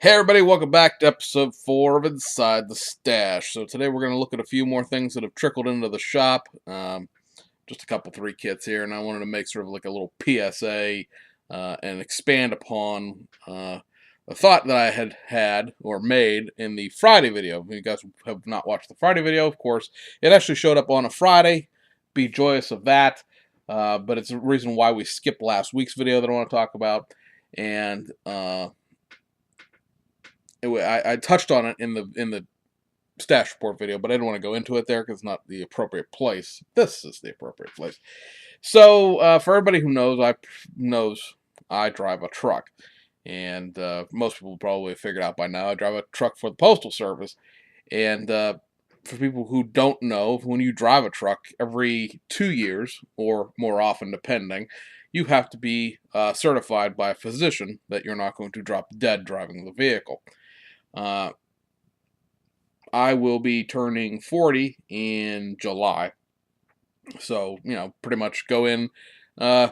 Hey everybody, welcome back to episode 4 of Inside the Stash. So today we're going to look at a few more things that have trickled into the shop. Just a couple, 3 kits here, and I wanted to make sort of like a little PSA and expand upon a thought that I had or made in the Friday video. If you guys have not watched the Friday video, of course, it actually showed up on a Friday. Be joyous of that. But it's a reason why we skipped last week's video that I want to talk about. And I touched on it in the stash report video, but I didn't want to go into it there because it's not the appropriate place. This is the appropriate place. So for everybody who knows I drive a truck, and most people probably have figured out by now I drive a truck for the Postal Service. And for people who don't know, when you drive a truck every 2 years or more often, depending, you have to be certified by a physician that you're not going to drop dead driving the vehicle. Uh, I will be turning 40 in July. So, pretty much go in uh,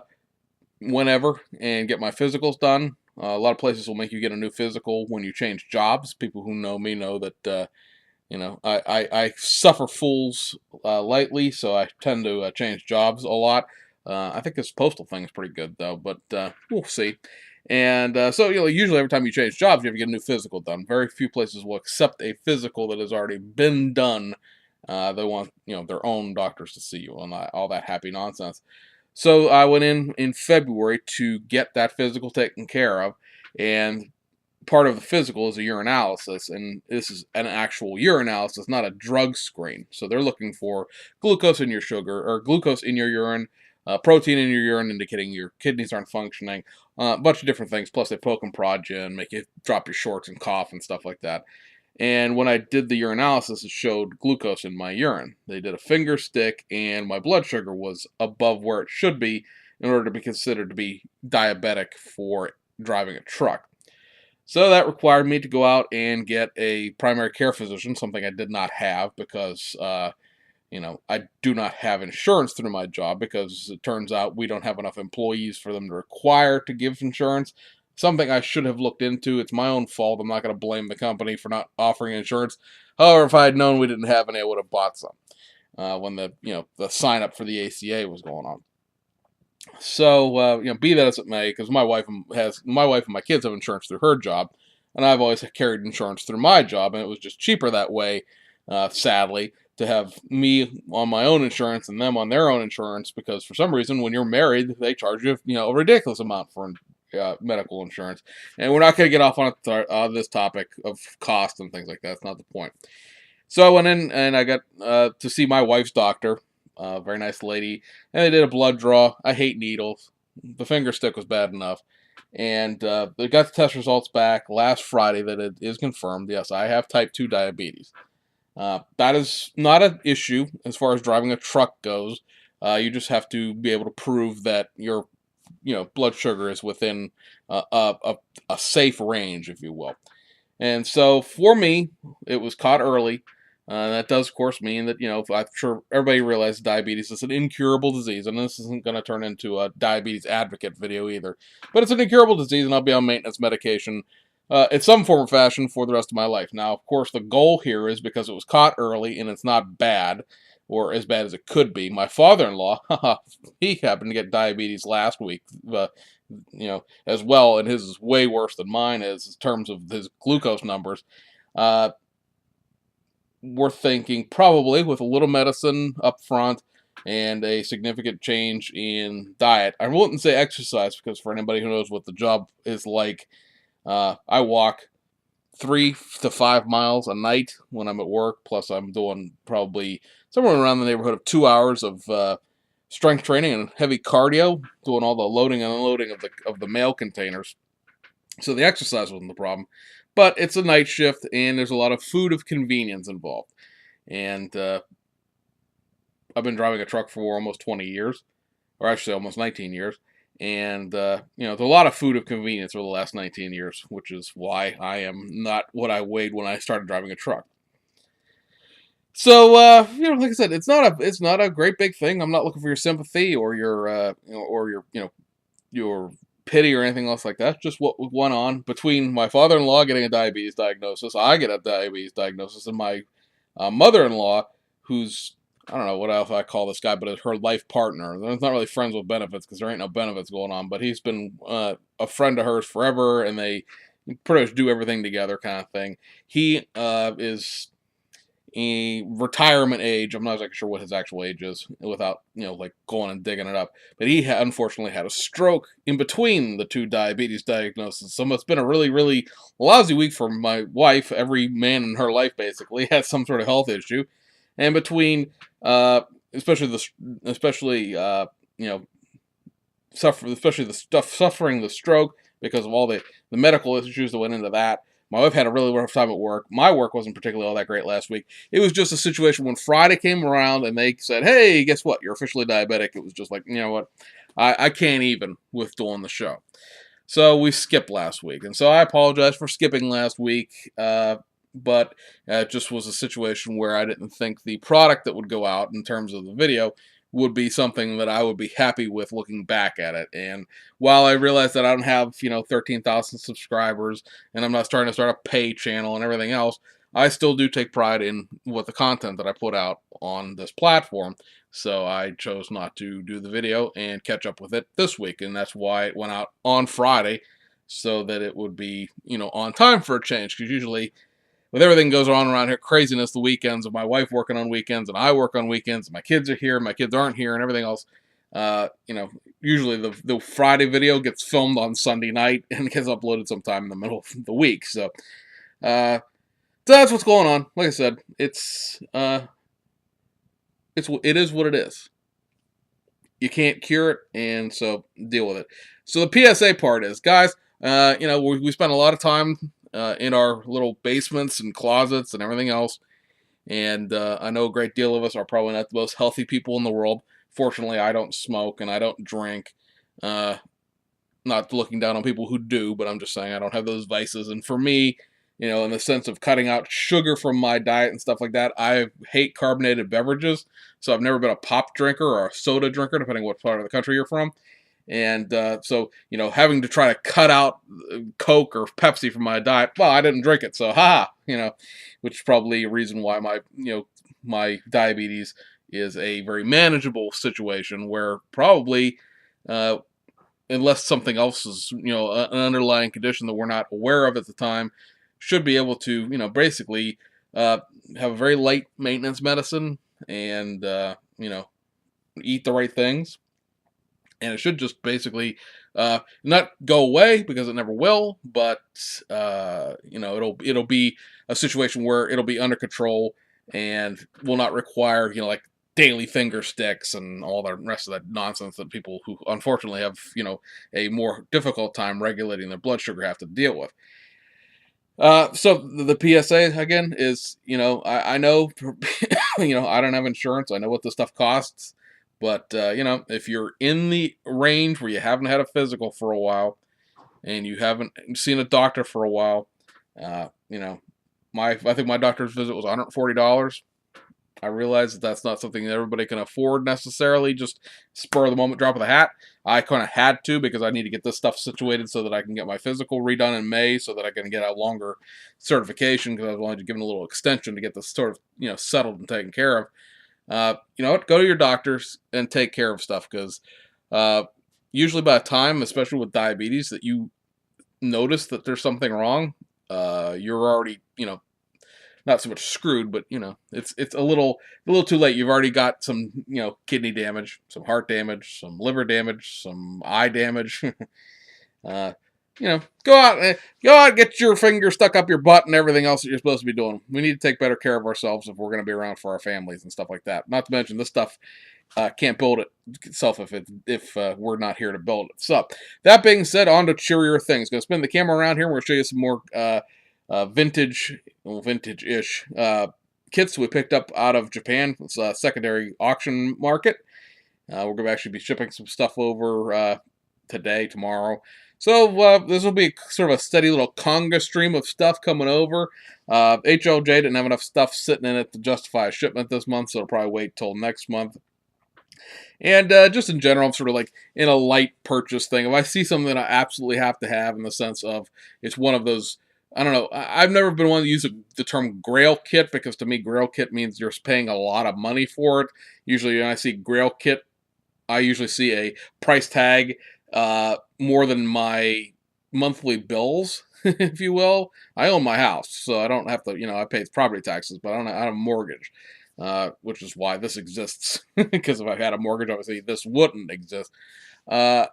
whenever and get my physicals done. A lot of places will make you get a new physical when you change jobs. People who know me know that, I suffer fools lightly, so I tend to change jobs a lot. I think this postal thing is pretty good, though, but we'll see. And so, usually every time you change jobs, you have to get a new physical done. Very few places will accept a physical that has already been done. They want, their own doctors to see you and all that happy nonsense. So I went in February to get that physical taken care of, and part of the physical is a urinalysis, and this is an actual urinalysis, not a drug screen. So they're looking for glucose in your sugar, or glucose in your urine, protein in your urine, indicating your kidneys aren't functioning, a bunch of different things. Plus, they poke and prod you and make you drop your shorts and cough and stuff like that. And when I did the urinalysis, it showed glucose in my urine. They did a finger stick, and my blood sugar was above where it should be in order to be considered to be diabetic for driving a truck. So that required me to go out and get a primary care physician, something I did not have because, I do not have insurance through my job because it turns out we don't have enough employees for them to require to give insurance. Something I should have looked into. It's my own fault. I'm not going to blame the company for not offering insurance. However, if I had known we didn't have any, I would have bought some when the sign up for the ACA was going on. So be that as it may, because my wife and my kids have insurance through her job, and I've always carried insurance through my job, and it was just cheaper that way. Sadly, to have me on my own insurance and them on their own insurance, because for some reason, when you're married, they charge you a ridiculous amount for medical insurance, and we're not going to get off on this topic of cost and things like that. That's not the point. So I went in and I got to see my wife's doctor, very nice lady, and they did a blood draw. I hate needles. The finger stick was bad enough. And they got the test results back last Friday that it is confirmed. Yes, I have type 2 diabetes. That is not an issue as far as driving a truck goes. You just have to be able to prove that your blood sugar is within a safe range, if you will. And so for me, it was caught early. That does, of course, mean that, I'm sure everybody realizes diabetes is an incurable disease, and this isn't going to turn into a diabetes advocate video either. But it's an incurable disease, and I'll be on maintenance medication in some form or fashion for the rest of my life. Now, of course, the goal here is because it was caught early and it's not bad, or as bad as it could be. My father-in-law, he happened to get diabetes last week, as well, and his is way worse than mine is in terms of his glucose numbers. We're thinking probably with a little medicine up front and a significant change in diet. I wouldn't say exercise because for anybody who knows what the job is like, I walk 3 to 5 miles a night when I'm at work. Plus, I'm doing probably somewhere around the neighborhood of 2 hours of strength training and heavy cardio, doing all the loading and unloading of the mail containers. So the exercise wasn't the problem, but it's a night shift and there's a lot of food of convenience involved. And I've been driving a truck for almost 20 years, or actually almost 19 years. And, there's a lot of food of convenience over the last 19 years, which is why I am not what I weighed when I started driving a truck. So, like I said, it's not a great big thing. I'm not looking for your sympathy or your pity or anything else like that. Just what went on between my father-in-law getting a diabetes diagnosis, I get a diabetes diagnosis, and my mother-in-law, who's, I don't know what else I call this guy, but it's her life partner. They're not really friends with benefits because there ain't no benefits going on, but he's been a friend of hers forever, and they pretty much do everything together, kind of thing. He is a retirement age. I'm not exactly sure what his actual age is without, like going and digging it up. But he unfortunately had a stroke in between the two diabetes diagnoses. So it's been a really, really lousy week for my wife. Every man in her life basically has some sort of health issue. And between, especially especially the stuff suffering the stroke because of all the medical issues that went into that. My wife had a really rough time at work. My work wasn't particularly all that great last week. It was just a situation when Friday came around and they said, hey, guess what? You're officially diabetic. It was just like, you know what? I can't even with doing the show. So we skipped last week. And so I apologize for skipping last week. But it just was a situation where I didn't think the product that would go out in terms of the video would be something that I would be happy with looking back at it. And while I realize that I don't have, 13,000 subscribers and I'm not starting to start a pay channel and everything else, I still do take pride in what the content that I put out on this platform. So I chose not to do the video and catch up with it this week. And that's why it went out on Friday so that it would be, on time for a change. Because usually with everything goes on around here, craziness, the weekends of my wife working on weekends and I work on weekends, and my kids are here, my kids aren't here, and everything else. Usually the Friday video gets filmed on Sunday night and gets uploaded sometime in the middle of the week. So that's what's going on. Like I said, it is what it is. You can't cure it, and so deal with it. So the PSA part is, guys, we spend a lot of time in our little basements and closets and everything else. And I know a great deal of us are probably not the most healthy people in the world. Fortunately, I don't smoke and I don't drink. Not looking down on people who do, but I'm just saying I don't have those vices. And for me, in the sense of cutting out sugar from my diet and stuff like that, I hate carbonated beverages. So I've never been a pop drinker or a soda drinker, depending what part of the country you're from. And so, having to try to cut out Coke or Pepsi from my diet, well, I didn't drink it, so which is probably a reason why my diabetes is a very manageable situation where probably, unless something else is, an underlying condition that we're not aware of at the time, should be able to, basically have a very light maintenance medicine and, eat the right things. And it should just basically not go away because it never will, but it'll be a situation where it'll be under control and will not require like daily finger sticks and all the rest of that nonsense that people who unfortunately have a more difficult time regulating their blood sugar have to deal with. So the PSA again is I know I don't have insurance. I know what this stuff costs. But, if you're in the range where you haven't had a physical for a while and you haven't seen a doctor for a while, I think my doctor's visit was $140. I realize that that's not something that everybody can afford necessarily, just spur of the moment, drop of the hat. I kind of had to because I need to get this stuff situated so that I can get my physical redone in May so that I can get a longer certification because I was only given a little extension to get this sort of, settled and taken care of. Go to your doctors and take care of stuff because usually by the time, especially with diabetes, that you notice that there's something wrong, you're already, not so much screwed, but it's a little too late. You've already got some, kidney damage, some heart damage, some liver damage, some eye damage. Go out, get your finger stuck up your butt and everything else that you're supposed to be doing. We need to take better care of ourselves if we're going to be around for our families and stuff like that. Not to mention this stuff can't build itself if we're not here to build it. So that being said, on to cheerier things. Going to spin the camera around here. We're going to show you some more vintage-ish kits we picked up out of Japan. It's a secondary auction market. We're going to actually be shipping some stuff over today, tomorrow. So this will be sort of a steady little conga stream of stuff coming over. HLJ didn't have enough stuff sitting in it to justify a shipment this month, so it'll probably wait till next month. And just in general, I'm sort of like in a light purchase thing. If I see something that I absolutely have to have, in the sense of it's one of those, I don't know. I've never been one to use the term Grail kit, because to me, Grail kit means you're paying a lot of money for it. Usually, when I see Grail kit, I usually see a price tag more than my monthly bills, if you will. I own my house, so I don't have to, I pay property taxes, but I don't have a mortgage, which is why this exists. Because if I had a mortgage, obviously this wouldn't exist. Uh,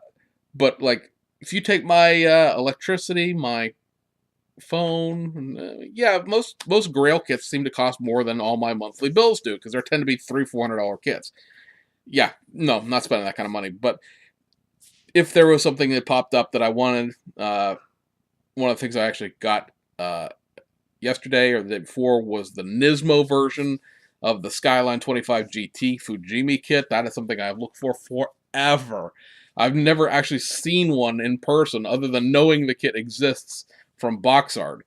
but like, if you take my electricity, my phone, yeah, most Grail kits seem to cost more than all my monthly bills do, because there tend to be $300-400 kits. Yeah, no, I'm not spending that kind of money. But if there was something that popped up that I wanted, one of the things I actually got yesterday or the day before was the Nismo version of the Skyline 25 GT Fujimi kit. That is something I've looked for forever. I've never actually seen one in person, other than knowing the kit exists from box art.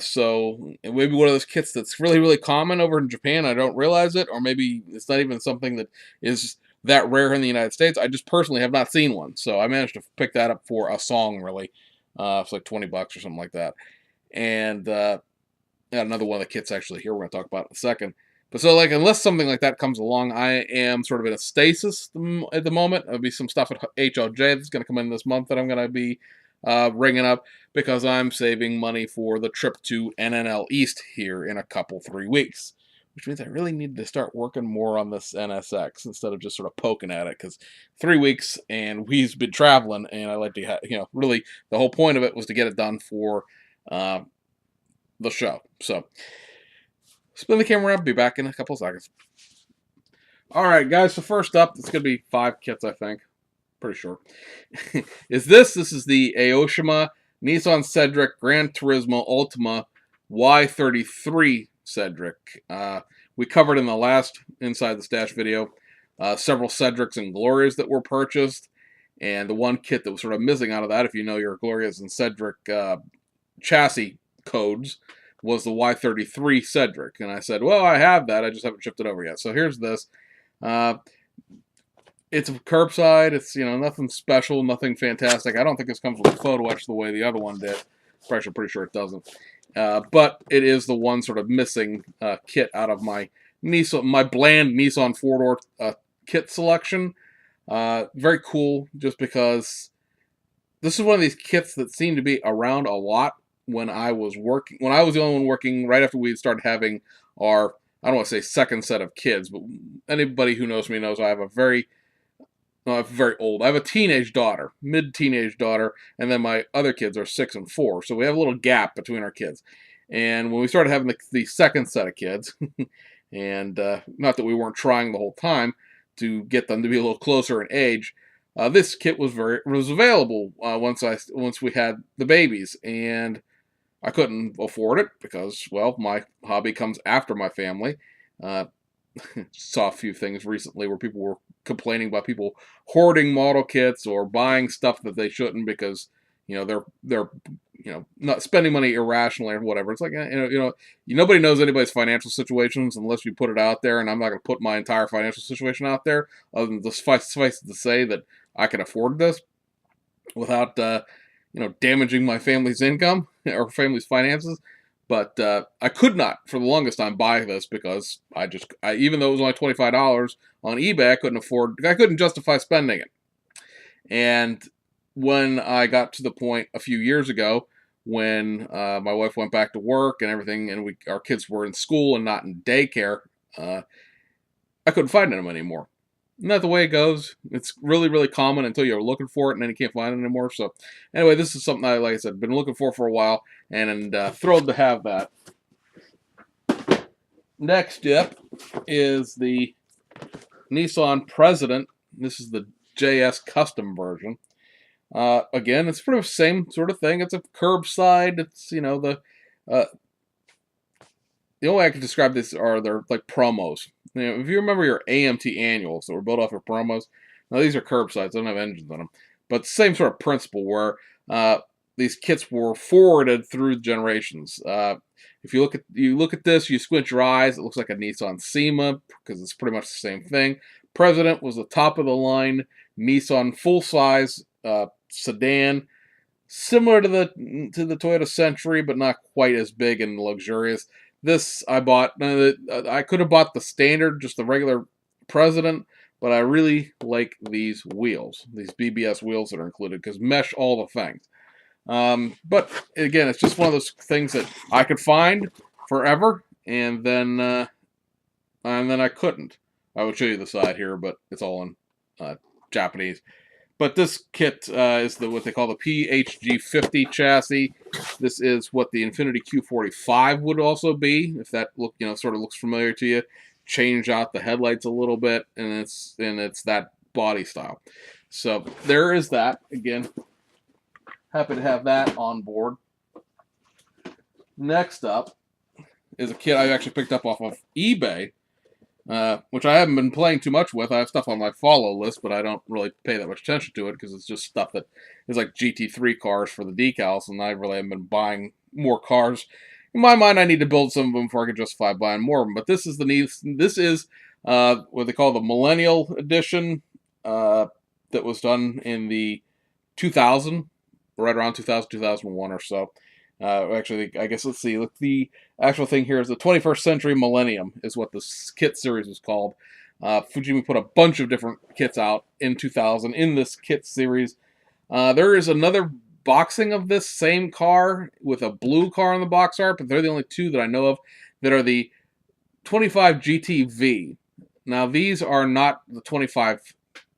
So it may be one of those kits that's really, really common over in Japan. I don't realize it, or maybe it's not even something that is that rare in the United States. I just personally have not seen one, so I managed to pick that up for a song. Really, it's like $20 or something like that. And got another one of the kits actually here. We're going to talk about in a second. But so, like, unless something like that comes along, I am sort of in a stasis at the moment. There'll be some stuff at HLJ that's going to come in this month that I'm going to be ringing up, because I'm saving money for the trip to NNL East here in a couple, 3 weeks. Which means I really need to start working more on this NSX instead of just sort of poking at it, because 3 weeks and we've been traveling, and I like to have, really the whole point of it was to get it done for the show. So, spin the camera up, be back in a couple seconds. Alright, guys, so first up, it's going to be 5 kits, I think. Pretty sure. This is the Aoshima Nissan Cedric Gran Turismo Ultima Y33 Cedric. We covered in the last Inside the Stash video several Cedrics and Glorias that were purchased, and the one kit that was sort of missing out of that, if you know your Glorias and Cedric chassis codes, was the Y33 Cedric. And I said, well, I have that, I just haven't shipped it over yet. So here's this. It's curbside. It's, nothing special, nothing fantastic. I don't think this comes with a photo etch the way the other one did. I'm pretty sure it doesn't. But it is the one sort of missing kit out of my bland Nissan four-door kit selection. Very cool, just because this is one of these kits that seemed to be around a lot when I was working. When I was the only one working, right after we started having our, I don't want to say second set of kids, but anybody who knows me knows I have a very old. I have a teenage daughter, mid-teenage daughter, and then my other kids are 6 and 4. So we have a little gap between our kids. And when we started having the second set of kids, and not that we weren't trying the whole time to get them to be a little closer in age, this kit was available once we had the babies, and I couldn't afford it because, well, my hobby comes after my family. Saw a few things recently where people were complaining about people hoarding model kits or buying stuff that they shouldn't because they're not spending money irrationally or whatever. It's like nobody knows anybody's financial situations unless you put it out there, and I'm not going to put my entire financial situation out there, other than suffice it to say that I can afford this without damaging my family's income or family's finances. But I could not, for the longest time, buy this because even though it was only $25 on eBay, I couldn't justify spending it. And when I got to the point a few years ago when my wife went back to work and everything, and our kids were in school and not in daycare, I couldn't find them anymore. Isn't that the way it goes? It's really, really common until you're looking for it, and then you can't find it anymore. So, anyway, this is something I, like I said, been looking for a while, and thrilled to have that. Next up is the Nissan President. This is the JS Custom version. Again, it's sort of the same sort of thing. It's a curbside. It's, the only way I can describe this are they're like promos. If you remember your AMT annuals that were built off of promos, now these are curbsides, they don't have engines on them. But same sort of principle where these kits were forwarded through generations. If you look at this, you squint your eyes, it looks like a Nissan Sema because it's pretty much the same thing. President was the top of the line Nissan full size sedan, similar to the Toyota Century, but not quite as big and luxurious. This I bought. I could have bought the standard, just the regular President, but I really like these wheels, these BBS wheels that are included, because mesh all the things. But again, it's just one of those things that I could find forever, and then I couldn't. I would show you the side here, but it's all in Japanese. But this kit is what they call the PHG50 chassis. This is what the Infiniti Q45 would also be, if that sort of looks familiar to you. Change out the headlights a little bit, and it's that body style. So there is that. Again, happy to have that on board. Next up is a kit I actually picked up off of eBay, which I haven't been playing too much with. I have stuff on my follow list, but I don't really pay that much attention to it because it's just stuff that is like GT3 cars for the decals, and I really haven't been buying more cars. In my mind, I need to build some of them before I can justify buying more of them. But this is what they call the Millennial Edition that was done in the 2000, right around 2000, 2001 or so. Actually, I guess, let's see. Look, the actual thing here is the 21st Century Millennium is what this kit series was called. Fujimi put a bunch of different kits out in 2000 in this kit series. There is another boxing of this same car with a blue car on the box art, but they're the only two that I know of that are the 25 GT-V. Now, these are not the 25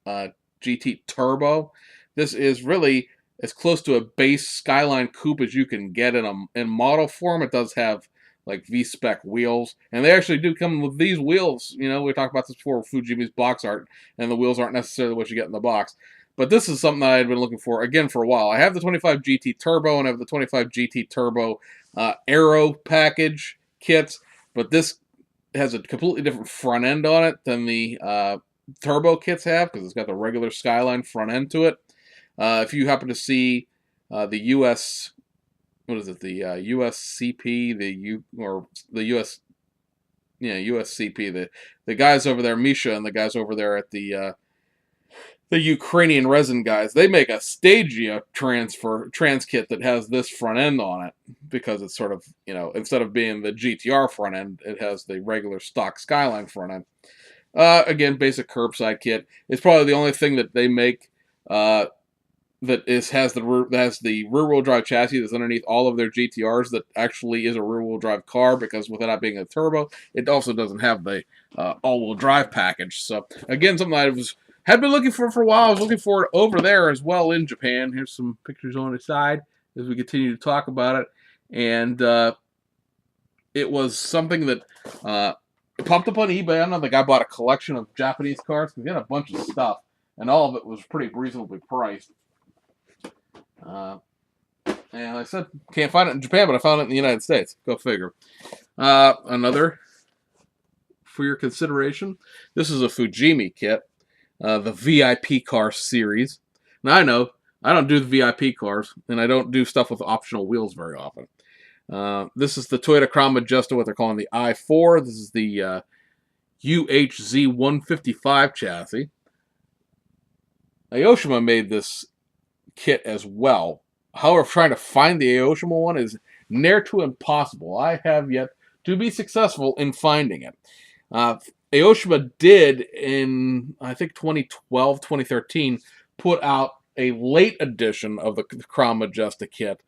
GT Turbo. This is really as close to a base Skyline coupe as you can get in model form. It does have like V-spec wheels, and they actually do come with these wheels. You know, we talked about this before with Fujimi's box art, and the wheels aren't necessarily what you get in the box. But this is something that I had been looking for, again, for a while. I have the 25 GT Turbo, and I have the 25 GT Turbo Aero package kits, but this has a completely different front end on it than the Turbo kits have, because it's got the regular Skyline front end to it. If you happen to see the US, what is it? The USCP, USCP, the guys over there, Misha, and the guys over there at the Ukrainian resin guys, they make a Stagea trans kit that has this front end on it, because it's sort of, instead of being the GTR front end, it has the regular stock Skyline front end. Again, basic curbside kit. It's probably the only thing that they make that has the rear-wheel drive chassis that's underneath all of their GTRs that actually is a rear-wheel drive car, because without it being a turbo, it also doesn't have the all-wheel drive package. So again, something I had been looking for a while. I was looking for it over there as well in Japan. Here's some pictures on the side as we continue to talk about it. And it was something that it popped up on eBay. I don't know, the guy bought a collection of Japanese cars, because he had a bunch of stuff, and all of it was pretty reasonably priced. And I said, can't find it in Japan, but I found it in the United States. Go figure. Another for your consideration. This is a Fujimi kit, the VIP car series. Now, I know I don't do the VIP cars, and I don't do stuff with optional wheels very often. This is the Toyota Crown Majesta, what they're calling the i4. This is the UHZ 155 chassis. Aoshima made this kit as well. However, trying to find the Aoshima one is near to impossible. I have yet to be successful in finding it. Aoshima did, in I think 2012, 2013, put out a late edition of the Crown Majesta kit.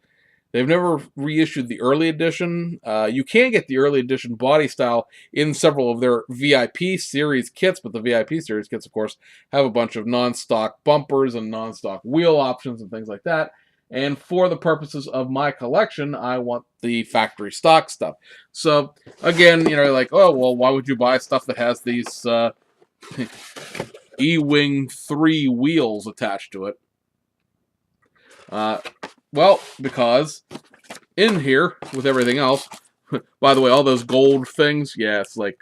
They've never reissued the early edition. You can get the early edition body style in several of their VIP series kits, but the VIP series kits, of course, have a bunch of non-stock bumpers and non-stock wheel options and things like that. And for the purposes of my collection, I want the factory stock stuff. So, again, like, oh, well, why would you buy stuff that has these E-Wing 3 wheels attached to it? Well, because in here, with everything else, by the way, all those gold things, yeah, it's like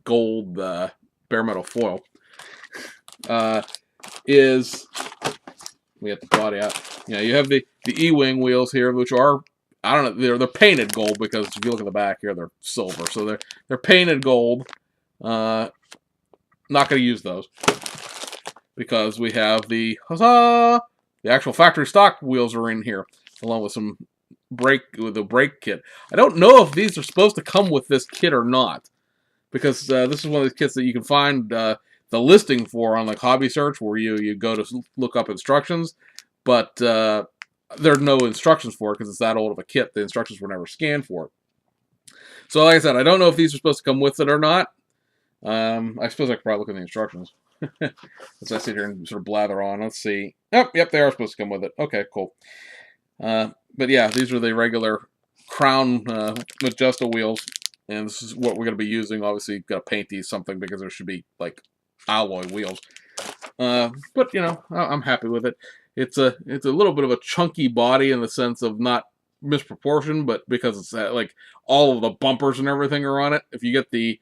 gold bare metal foil, we have the body out. You have the E-Wing wheels here, which are I don't know. They're painted gold because if you look at the back here, they're silver. So they're painted gold. Not going to use those because we have the huzzah! The actual factory stock wheels are in here, along with some brake kit. I don't know if these are supposed to come with this kit or not, because this is one of these kits that you can find the listing for on like Hobby Search, where you go to look up instructions, but there are no instructions for it because it's that old of a kit. The instructions were never scanned for it. So like I said, I don't know if these are supposed to come with it or not. I suppose I could probably look at the instructions. As I sit here and sort of blather on. Let's see. Yep, they are supposed to come with it. Okay, cool. But yeah, these are the regular Crown Majesto wheels, and this is what we're going to be using. Obviously, got to paint these something because there should be like alloy wheels. But you know, I'm happy with it. It's a little bit of a chunky body in the sense of not misproportioned, but because it's like all of the bumpers and everything are on it. If you get the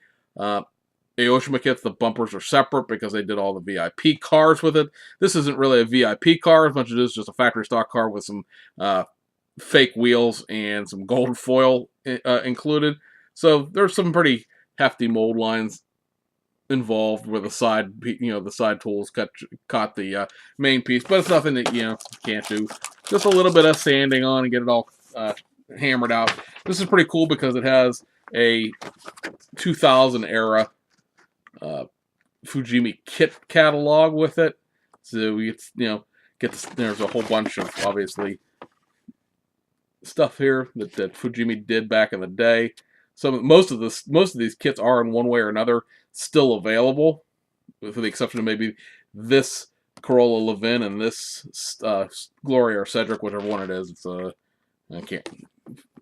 Aoshima kits, the bumpers are separate because they did all the VIP cars with it. This isn't really a VIP car as much as it is just a factory stock car with some fake wheels and some gold foil included. So there's some pretty hefty mold lines involved where the side tools caught the main piece, but it's nothing that you can't do. Just a little bit of sanding on and get it all hammered out. This is pretty cool because it has a 2000 era Fujimi kit catalog with it, so we there's a whole bunch of obviously stuff here that Fujimi did back in the day. Most of these kits are in one way or another still available, with the exception of maybe this Corolla Levin and this Gloria or Cedric, whichever one it is. It's I can't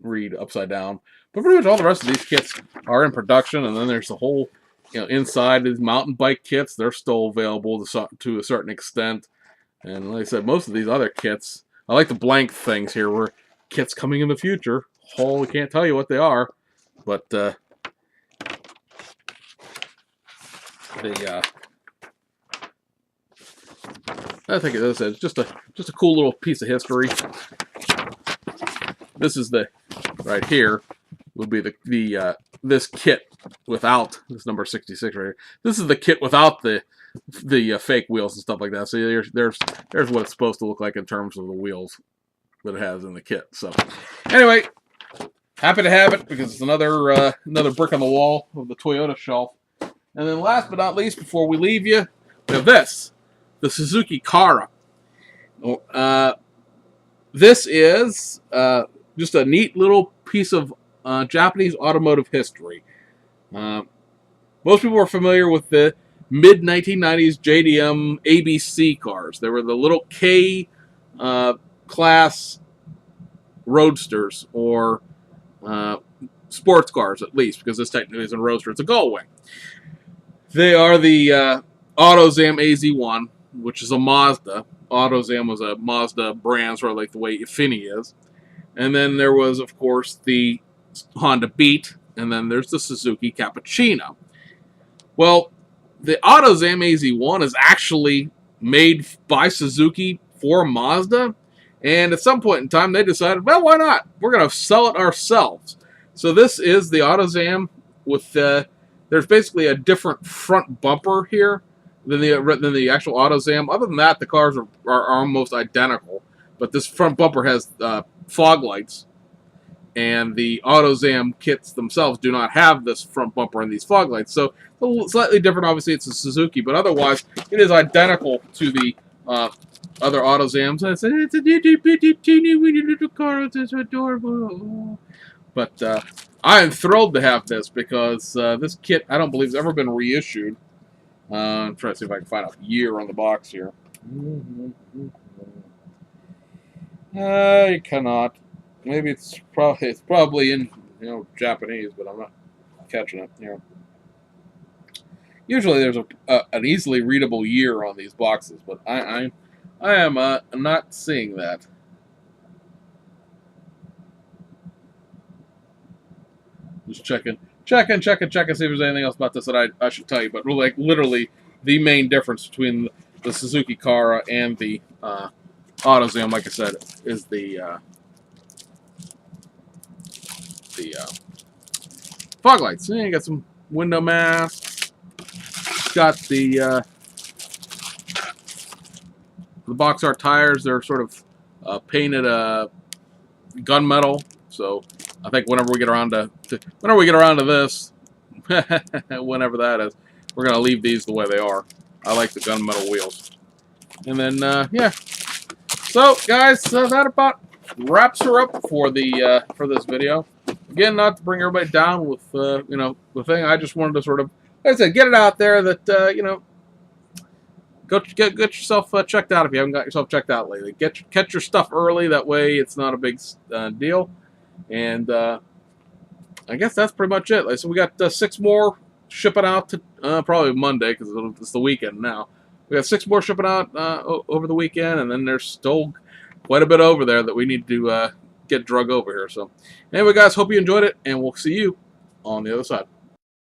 read upside down, but pretty much all the rest of these kits are in production, and then there's the whole inside these mountain bike kits. They're still available to a certain extent, and like I said, most of these other kits, I like the blank things here where kits coming in the future. We can't tell you what they are, but I think it is just a cool little piece of history. This is right here would be this kit without this number 66 right here. This is the kit without the fake wheels and stuff like that. So there's what it's supposed to look like in terms of the wheels that it has in the kit. So anyway, happy to have it because it's another brick on the wall of the Toyota shelf. And then last but not least, before we leave you, we have this, the Suzuki Kara. This is just a neat little piece of Japanese automotive history. Most people are familiar with the mid-1990s JDM ABC cars. They were the little K class roadsters, or sports cars at least, because this technically isn't a roadster, it's a gullwing. They are the AutoZam AZ1, which is a Mazda. AutoZam was a Mazda brand, sort of like the way Infiniti is. And then there was, of course, the Honda Beat, and then there's the Suzuki Cappuccino. Well, the AutoZam AZ1 is actually made by Suzuki for Mazda, and at some point in time they decided, well, why not? We're going to sell it ourselves. So this is the AutoZam with there's basically a different front bumper here than the actual AutoZam. Other than that, the cars are almost identical, but this front bumper has fog lights, and the AutoZam kits themselves do not have this front bumper and these fog lights. So slightly different. Obviously, it's a Suzuki, but otherwise, it is identical to the other AutoZams. I said, it's a teeny weeny little car. It's adorable. But I am thrilled to have this because this kit, I don't believe, has ever been reissued. I'm trying to see if I can find a year on the box here. I cannot. Maybe it's probably in Japanese, but I'm not catching it here. Usually there's an easily readable year on these boxes, but I am not seeing that. Just checking, see if there's anything else about this that I should tell you. But like literally, the main difference between the Suzuki Kara and the AutoZam, like I said, is the the fog lights. Yeah, you got some window masks. Got the box art tires. They're sort of painted gunmetal. So I think whenever we get around to this, whenever that is, we're gonna leave these the way they are. I like the gunmetal wheels. And then yeah. So guys, that about wraps her up for this video. Again, not to bring everybody down with you know, the thing. I just wanted to sort of, like I said, get it out there that you know, go get yourself checked out if you haven't got yourself checked out lately. Catch your stuff early. That way, it's not a big deal. And I guess that's pretty much it. So we got 6 more shipping out to probably Monday because it's the weekend now. We got 6 more shipping out over the weekend, and then there's still quite a bit over there that we need to get drug over here. So anyway, guys, hope you enjoyed it, and we'll see you on the other side.